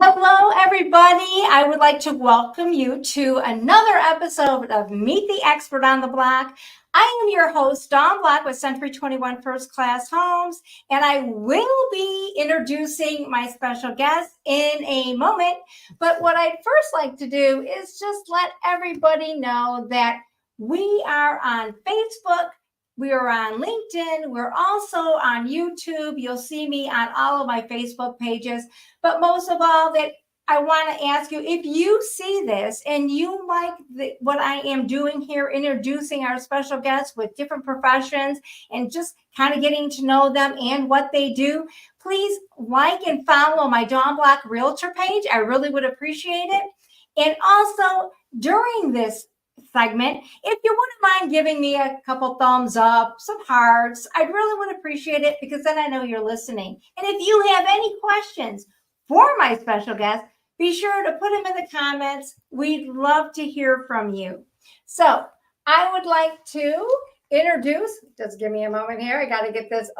Hello, everybody. I would like to welcome you to another episode of Meet the Expert on the Block. I am your host, Dawn Block with Century 21 First Class Homes, and I will be introducing my special guest in a moment. But what I'd first like to do is just let everybody know that we are on Facebook. We are on LinkedIn. We're also on YouTube. You'll see me on all of my Facebook pages. But most of all, that I want to ask you, if you see this and you like what I am doing here, introducing our special guests with different professions and just kind of getting to know them and what they do, please like and follow my Dawn Block Realtor page. I really would appreciate it. And also during this segment, if you wouldn't mind giving me a couple thumbs up, some hearts, I really would appreciate it because then I know you're listening. And if you have any questions for my special guest, be sure to put them in the comments. We'd love to hear from you. So I would like to introduce, just give me a moment here. I got to get this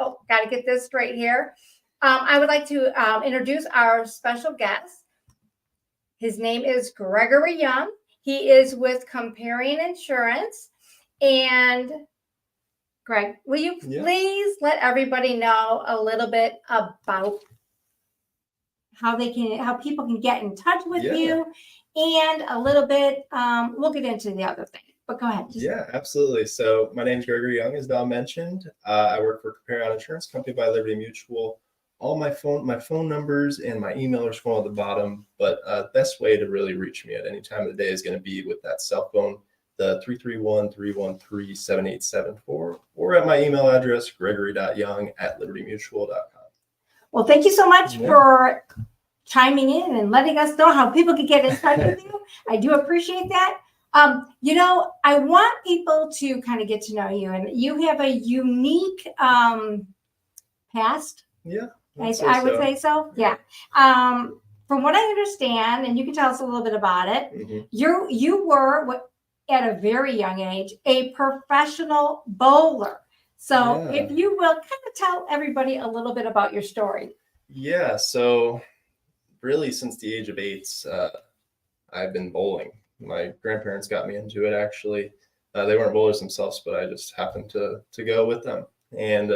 straight here. I would like to introduce our special guest. His name is Gregory Young. He is with Comparion Insurance. And Greg, will you please let everybody know a little bit about how people can get in touch with you, and a little bit, we'll get into the other thing, but go ahead. Yeah, absolutely. So my name is Gregory Young, as Dawn mentioned. I work for Comparion Insurance Company by Liberty Mutual. All my phone numbers and my email are scrolled at the bottom, but best way to really reach me at any time of the day is going to be with that cell phone, the 331-313-7874, or at my email address, gregory.young@libertymutual.com. Well, thank you so much for chiming in and letting us know how people can get in touch with you. I do appreciate that. I want people to kind of get to know you, and you have a unique past. Yeah. I would say so. Yeah. From what I understand, and you can tell us a little bit about it, you were at a very young age a professional bowler. So if you will kind of tell everybody a little bit about your story. Yeah. So really since the age of 8, I've been bowling. My grandparents got me into it, actually. They weren't bowlers themselves, but I just happened to go with them. And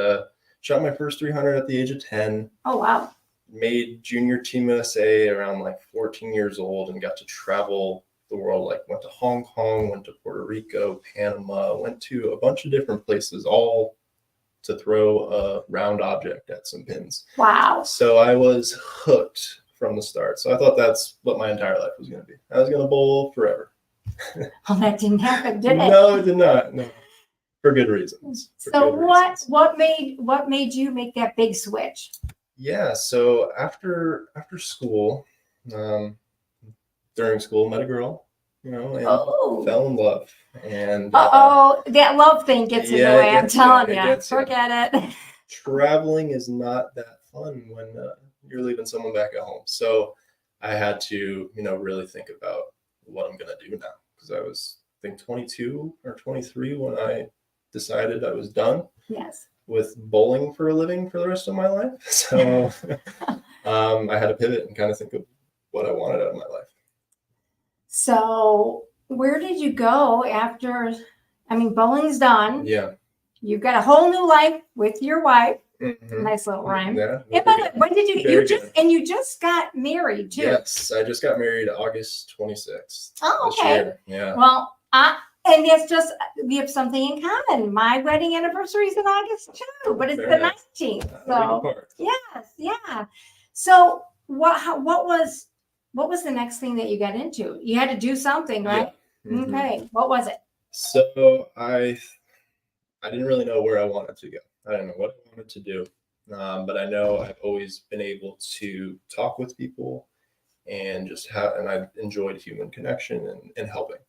shot my first 300 at the age of 10. Oh, wow. Made junior Team USA around like 14 years old and got to travel the world. Like went to Hong Kong, went to Puerto Rico, Panama, went to a bunch of different places, all to throw a round object at some pins. Wow. So I was hooked from the start. So I thought that's what my entire life was going to be. I was going to bowl forever. Oh, that didn't happen, did it? No, it did not. No. For good reasons. What made you make that big switch? Yeah, so after school, during school, met a girl, and fell in love. And that love thing gets in the way. I'm telling you, forget it. Traveling is not that fun when you're leaving someone back at home. So I had to, really think about what I'm gonna do now, because I was, I think, 22 or 23 when I decided I was done with bowling for a living for the rest of my life. So I had to pivot and kind of think of what I wanted out of my life. So where did you go after, bowling's done. Yeah. You've got a whole new life with your wife. Nice little rhyme. Yeah. When did you just got married too? Yes, I just got married August 26th. Oh, okay. This year. Yeah. Well, and that's just, we have something in common. My wedding anniversary is in August too, but it's the 19th. So yes, yeah. So what was the next thing that you got into? You had to do something, right? Yeah. Okay. What was it? So I didn't really know where I wanted to go. I didn't know what I wanted to do, but I know I've always been able to talk with people and and I enjoyed human connection and helping.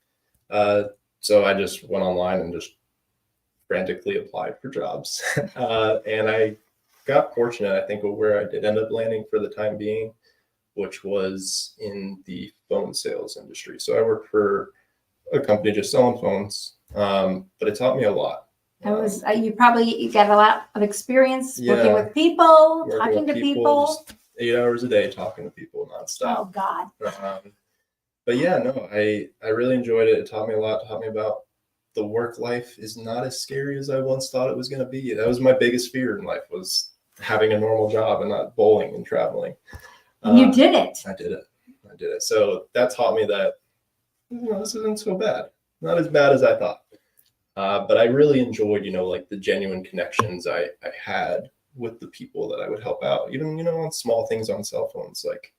So I just went online and just frantically applied for jobs. And I got fortunate, I think, where I did end up landing for the time being, which was in the phone sales industry. So I worked for a company just selling phones, but it taught me a lot. You got a lot of experience working with people, talking to people. 8 hours a day talking to people Oh nonstop. God. But yeah, no, I really enjoyed it. It taught me a lot. It taught me about the work life is not as scary as I once thought it was going to be. That was my biggest fear in life, was having a normal job and not bowling and traveling. You did it. I did it. So that taught me that, this isn't so bad. Not as bad as I thought. But I really enjoyed, like the genuine connections I had with the people that I would help out, even, on small things on cell phones, like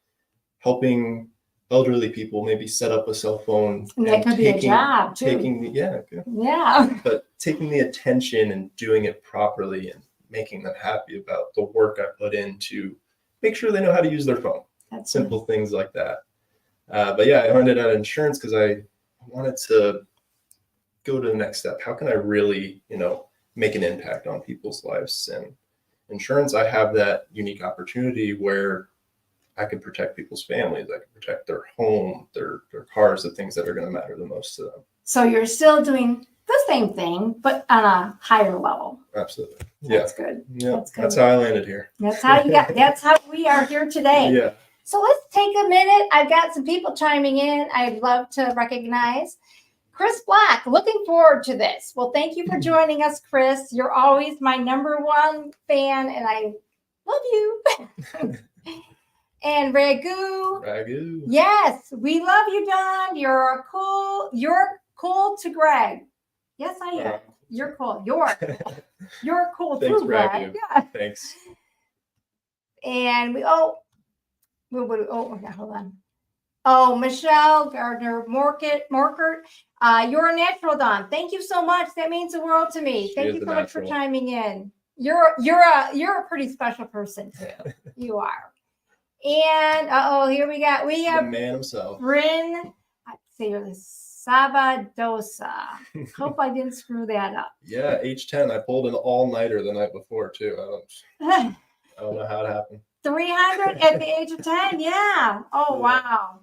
helping elderly people maybe set up a cell phone. And that could be a job too. Yeah. But taking the attention and doing it properly and making them happy about the work I put in to make sure they know how to use their phone. That's Simple things like that. But yeah, I landed at insurance because I wanted to go to the next step. How can I really, make an impact on people's lives? And insurance, I have that unique opportunity where I can protect people's families. I can protect their home, their cars, the things that are going to matter the most to them. So you're still doing the same thing, but on a higher level. Absolutely. That's good. Yeah. That's good. That's how I landed here. That's how we are here today. Yeah. So let's take a minute. I've got some people chiming in. I'd love to recognize Chris Black. Looking forward to this. Well, thank you for joining us, Chris. You're always my #1 fan, and I love you. And Ragu. Yes, we love you, Don. You're cool to Greg. Yes, I am. You're cool. You're cool Thanks, too, Greg. Yeah. Thanks. And hold on. Oh, Michelle Gardner Morkert, you're a natural, Don. Thank you so much. That means the world to me. Thank you so much for chiming in. You're a pretty special person too. You are. And here we have the man himself. Bryn. I say this Sabadosa. Hope I didn't screw that up. Yeah, H10. I pulled an all-nighter the night before too. I don't know how it happened. 300 at the age of 10. Yeah. Oh, wow.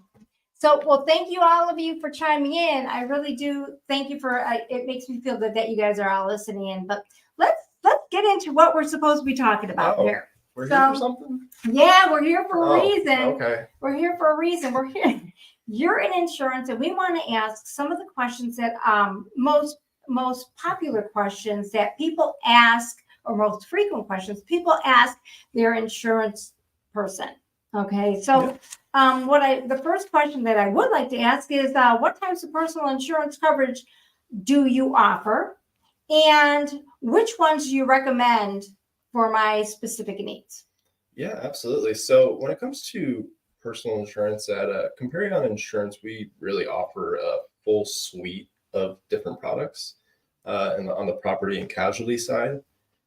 So, well, thank you all of you for chiming in. I really do. Thank you for, it makes me feel good that you guys are all listening in, but let's get into what we're supposed to be talking about here. We're here for something? Yeah, we're here for a reason. Okay. We're here for a reason. We're here. You're in insurance, and we want to ask some of the questions that most popular questions that people ask, or most frequent questions people ask their insurance person. Okay, so the first question that I would like to ask is, what types of personal insurance coverage do you offer, and which ones do you recommend for my specific needs? Yeah, absolutely. So when it comes to personal insurance at Comparion Insurance, we really offer a full suite of different products on the property and casualty side.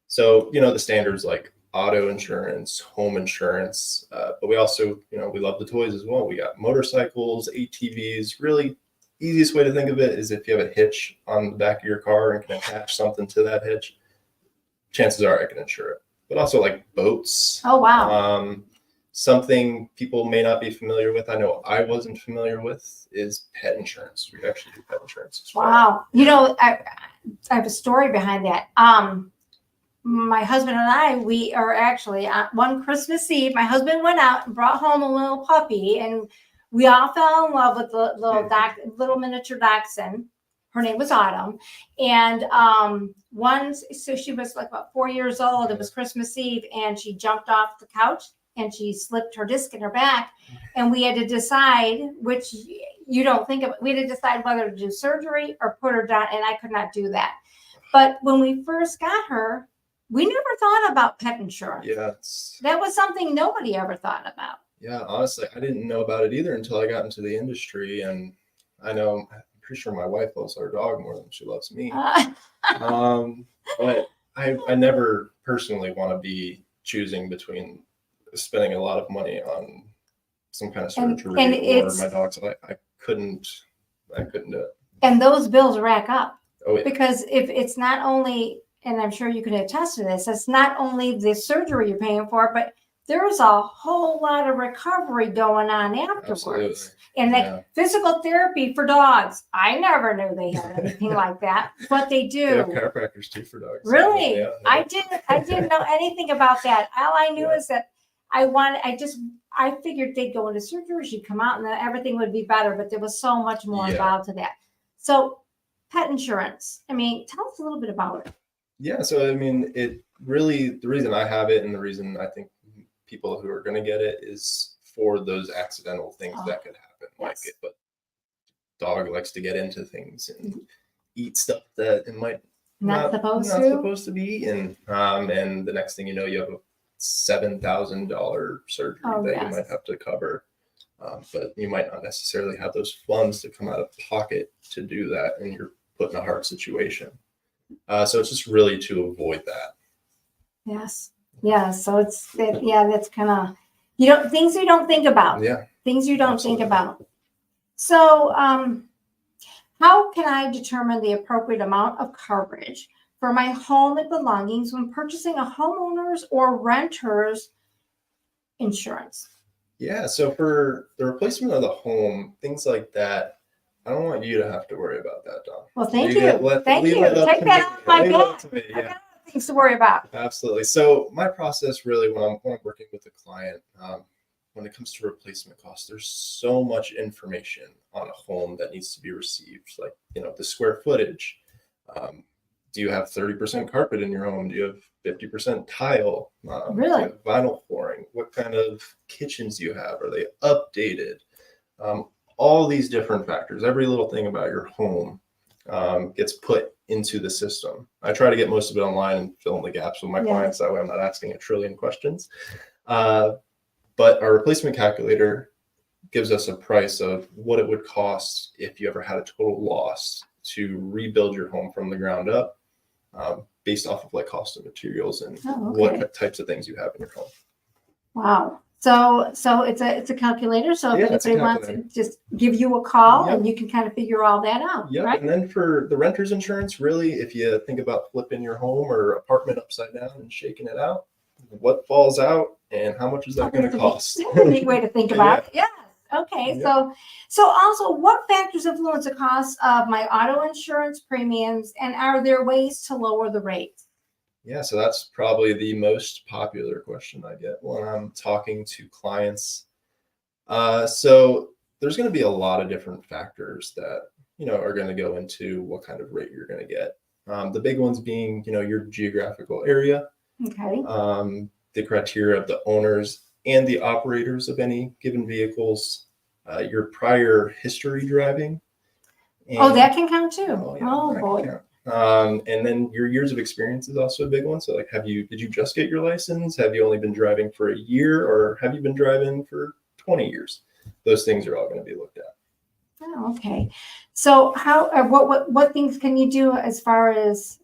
So, the standards like auto insurance, home insurance, but we also, we love the toys as well. We got motorcycles, ATVs. Really easiest way to think of it is if you have a hitch on the back of your car and can attach something to that hitch, chances are I can insure it. But also like boats. Oh, wow. Something people may not be familiar with, I know I wasn't familiar with, is pet insurance. We actually do pet insurance as well. Wow. I have a story behind that. My husband and I, we are actually one Christmas Eve, my husband went out and brought home a little puppy, and we all fell in love with the little miniature dachshund. Her name was Autumn. And so she was like about 4 years old. It was Christmas Eve, and she jumped off the couch and she slipped her disc in her back. And we had to decide, which you don't think of, we had to decide whether to do surgery or put her down. And I could not do that. But when we first got her, we never thought about pet insurance. Yeah. That was something nobody ever thought about. Yeah, honestly, I didn't know about it either until I got into the industry. And I'm pretty sure my wife loves our dog more than she loves me. But I never personally want to be choosing between spending a lot of money on some kind of surgery or my dog. So I couldn't do it. And those bills rack up. Oh, yeah. Because if it's not only, and I'm sure you can attest to this, it's not only the surgery you're paying for, but there's a whole lot of recovery going on afterwards. Absolutely. And like physical therapy for dogs. I never knew they had anything like that, but they do. They have chiropractors too for dogs. Really? Yeah. I didn't know anything about that. All I knew is that I figured they'd go into surgery, she'd come out and then everything would be better, but there was so much more Yeah. involved to that. So pet insurance, I mean, tell us a little bit about it. Yeah, so I mean, it really, the reason I have it and the reason I think people who are going to get it is for those accidental things that could happen. Like Yes. if a dog likes to get into things and eat stuff that it might Not supposed to. supposed to be eaten, and the next thing you know, you have a $7,000 surgery that you might have to cover, but you might not necessarily have those funds to come out of pocket to do that, and you're put in a hard situation. So it's just really to avoid that. Yes. Yeah. So that's kind of, things you don't think about. Yeah. Things you don't Absolutely. think about. So, how can I determine the appropriate amount of coverage for my home and belongings when purchasing a homeowner's or renter's insurance? Yeah. So for the replacement of the home, things like that, I don't want you to have to worry about that, Dawn. Well, thank you. Thank you. Take that off my back. I got things to worry about. Absolutely. So my process really, when I'm working with a client, when it comes to replacement costs, there's so much information on a home that needs to be received, like, the square footage. Do you have 30% carpet in your home? Do you have 50% tile? Really? Do you have vinyl flooring? What kind of kitchens do you have? Are they updated? All these different factors, every little thing about your home gets put into the system. I try to get most of it online and fill in the gaps with my clients. That way I'm not asking a trillion questions. But our replacement calculator gives us a price of what it would cost if you ever had a total loss to rebuild your home from the ground up, based off of like cost of materials and what types of things you have in your home. Wow. So it's a calculator. So if anybody wants to just give you a call and you can kind of figure all that out. Yeah. Right? And then for the renter's insurance, really, if you think about flipping your home or apartment upside down and shaking it out, what falls out and how much is that going to cost? That's a neat way to think about it. Yeah. Okay. Yeah. So also, what factors influence the cost of my auto insurance premiums, and are there ways to lower the rates? Yeah, so that's probably the most popular question I get when I'm talking to clients. So there's going to be a lot of different factors that, are going to go into what kind of rate you're going to get. The big ones being, your geographical area, the criteria of the owners and the operators of any given vehicles, your prior history driving. And, that can count too. Boy. And then your years of experience is also a big one. So like, did you just get your license? Have you only been driving for a year, or have you been driving for 20 years? Those things are all going to be looked at. Oh, okay. So what things can you do as far as,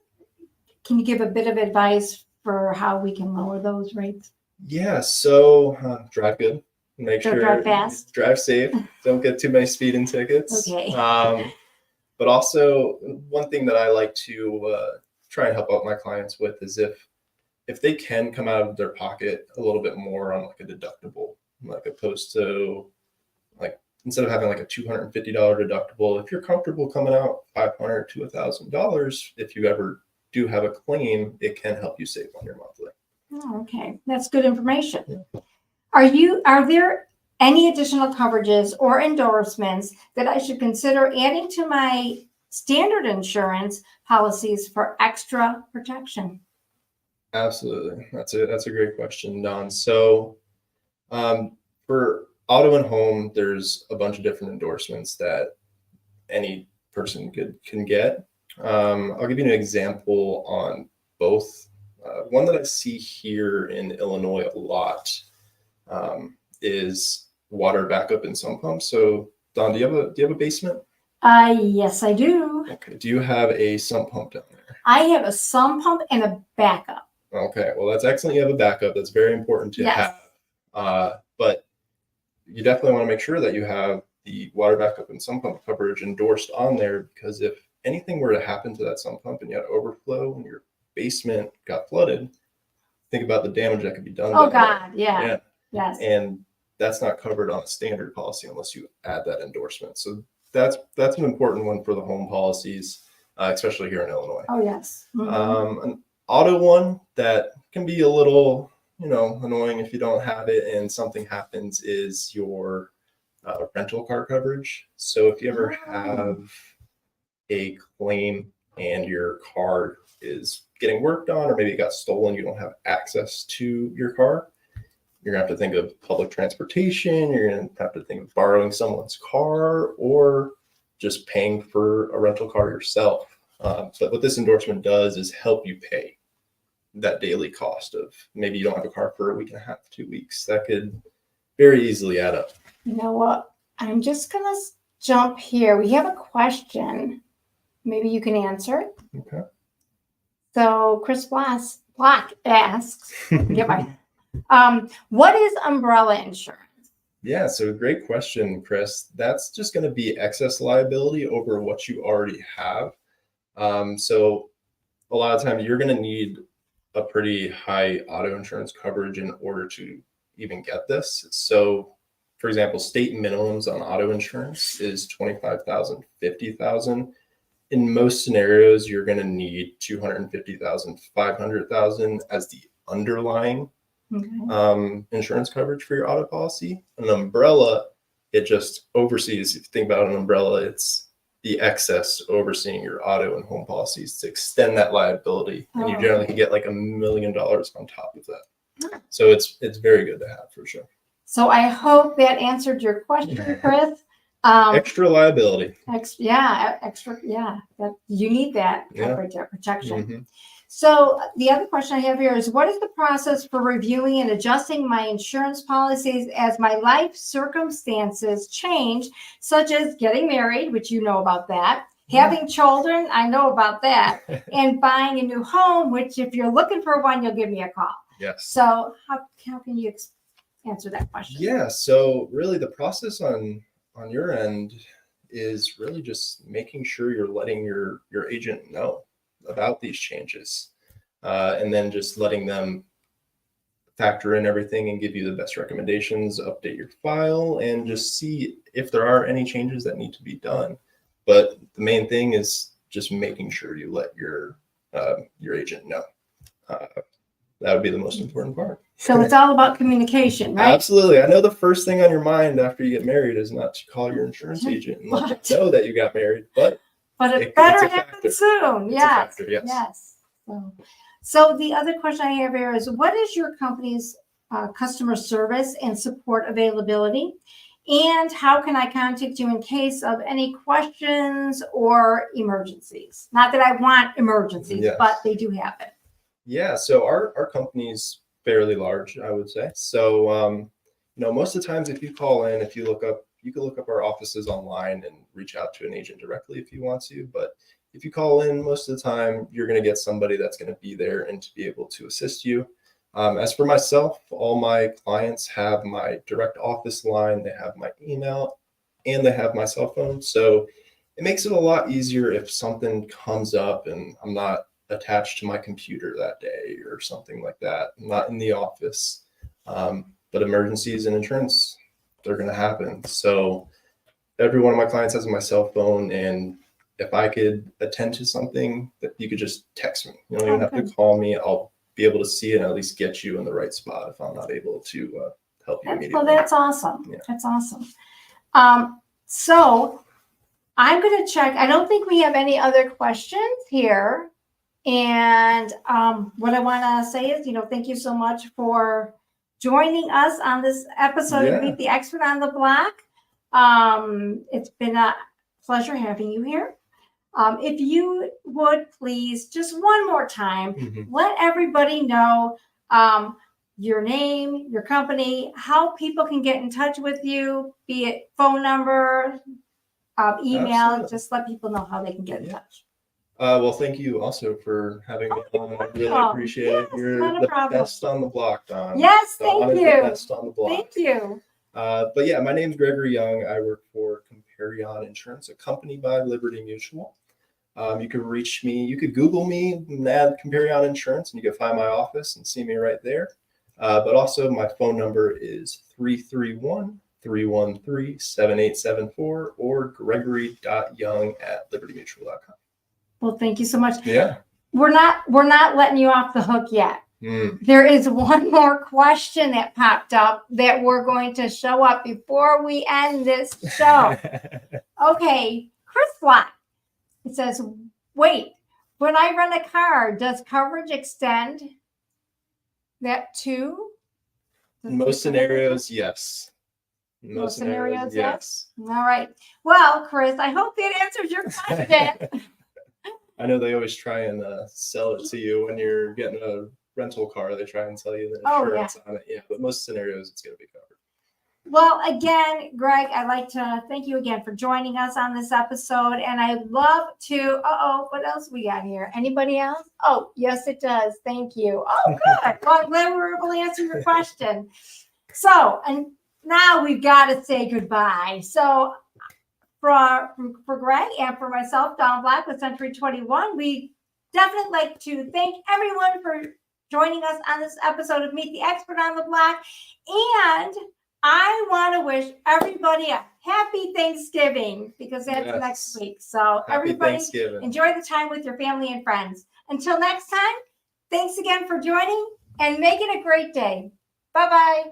can you give a bit of advice for how we can lower those rates? Yeah. So drive good, make sure drive fast, drive safe. Don't get too many speeding tickets. Okay. But also one thing that I like to try and help out my clients with is if they can come out of their pocket a little bit more on like a deductible, like opposed to like, instead of having like a $250 deductible, if you're comfortable coming out $500 to $1,000, if you ever do have a claim, it can help you save on your monthly. Oh, okay. That's good information. Yeah. Are there any additional coverages or endorsements that I should consider adding to my standard insurance policies for extra protection? Absolutely. That's a great question, Dawn. So for auto and home, there's a bunch of different endorsements that any person can get. I'll give you an example on both. One that I see here in Illinois a lot is water backup in sump pumps. So, Dawn, do you have a basement? Yes, I do. Okay. Do you have a sump pump down there? I have a sump pump and a backup. Okay. Well, that's excellent. You have a backup. That's very important to have. But you definitely want to make sure that you have the water backup and sump pump coverage endorsed on there, because if anything were to happen to that sump pump and you had overflow and your basement got flooded, think about the damage that could be done. Oh God, yeah. Yes. And that's not covered on a standard policy unless you add that endorsement. So that's an important one for the home policies, especially here in Illinois. Oh yes. An auto one that can be a little annoying if you don't have it and something happens is your rental car coverage. So if you ever have a claim and your car is getting worked on, or maybe it got stolen, you don't have access to your car, you're gonna have to think of public transportation, you're gonna have to think of borrowing someone's car or just paying for a rental car yourself. But what this endorsement does is help you pay that daily cost of maybe you don't have a car for a week and a half, 2 weeks. That could very easily add up. You know what? I'm just going to jump here. We have a question. Maybe you can answer it. Okay. So Chris Black asks, what is umbrella insurance? Yeah, so great question, Chris. That's just going to be excess liability over what you already have. So a lot of times you're going to need a pretty high auto insurance coverage in order to even get this. So for example, state minimums on auto insurance is $25,000, $50,000. In most scenarios, you're going to need $250,000, $500,000 as the underlying insurance coverage for your auto policy. An umbrella, it just oversees. If you think about an umbrella, it's the excess overseeing your auto and home policies to extend that liability, and you generally can get like $1 million on top of that. So it's very good to have for sure. So I hope that answered your question, Chris. Extra liability. Extra. That you need that coverage, protection. Mm-hmm. So the other question I have here is, what is the process for reviewing and adjusting my insurance policies as my life circumstances change, such as getting married, which you know about that, having children, I know about that, and buying a new home, which if you're looking for one, you'll give me a call. Yes. So how can you answer that question? Yeah. So really the process on your end is really just making sure you're letting your agent know about these changes, and then just letting them factor in everything and give you the best recommendations, update your file, and just see if there are any changes that need to be done. But the main thing is just making sure you let your agent know. That would be the most important part. So it's all about communication, right? Absolutely. I know the first thing on your mind after you get married is not to call your insurance agent and let them know that you got married, but it better happen soon. Yes. Factor, yes. So the other question I have here is, what is your company's customer service and support availability? And how can I contact you in case of any questions or emergencies? Not that I want emergencies, but they do happen. Yeah, so our company's fairly large, I would say. So, most of the times if you call in, you can look up our offices online and reach out to an agent directly if you want to. But if you call in, most of the time, you're going to get somebody that's going to be there and to be able to assist you. As for myself, all my clients have my direct office line, they have my email, and they have my cell phone. So it makes it a lot easier if something comes up and I'm not attached to my computer that day or something like that. I'm not in the office. But emergencies in insurance, they're going to happen. So every one of my clients has my cell phone, and if I could attend to something, that you could just text me. You don't even have to call me. I'll be able to see it and at least get you in the right spot if I'm not able to help you immediately. Well, that's awesome. Yeah. That's awesome. So I'm going to check. I don't think we have any other questions here. And what I want to say is, thank you so much for joining us on this episode of Meet the Expert on the Block. It's been a pleasure having you here. If you would please, just one more time, let everybody know your name, your company, how people can get in touch with you, be it phone number, email. Absolutely. Just let people know how they can get in touch. Well, thank you also for having me on. I really appreciate it. You're the best on the block, Don. Yes, thank you. The best on the block. Thank you. But yeah, my name's Gregory Young. I work for Comparion Insurance, a company by Liberty Mutual. You can reach me. You could Google me and add Comparion Insurance, and you can find my office and see me right there. But also, my phone number is 331-313-7874 or gregory.young@libertymutual.com. Well, thank you so much. Yeah. We're not letting you off the hook yet. There is one more question that popped up that we're going to show up before we end this show. Okay, Chris Black. It says, wait, when I rent a car, does coverage extend that too? In most scenarios, yes. In Most scenarios, yes. All right. Well, Chris, I hope that answers your question. I know they always try and sell it to you when you're getting a rental car. They try and sell you the insurance on it. Yeah, but most scenarios, it's going to be covered. Well, again, Greg, I'd like to thank you again for joining us on this episode. And I'd love to, what else we got here? Anybody else? Oh, yes, it does. Thank you. Oh, good. Well, I'm glad we were able to answer your question. So, and now we've got to say goodbye. So for Greg and for myself, Dawn Black with Century 21, we definitely like to thank everyone for joining us on this episode of Meet the Expert on the Block. And I want to wish everybody a happy Thanksgiving because that's next week. So everybody enjoy the time with your family and friends. Until next time, thanks again for joining and make it a great day. Bye-bye.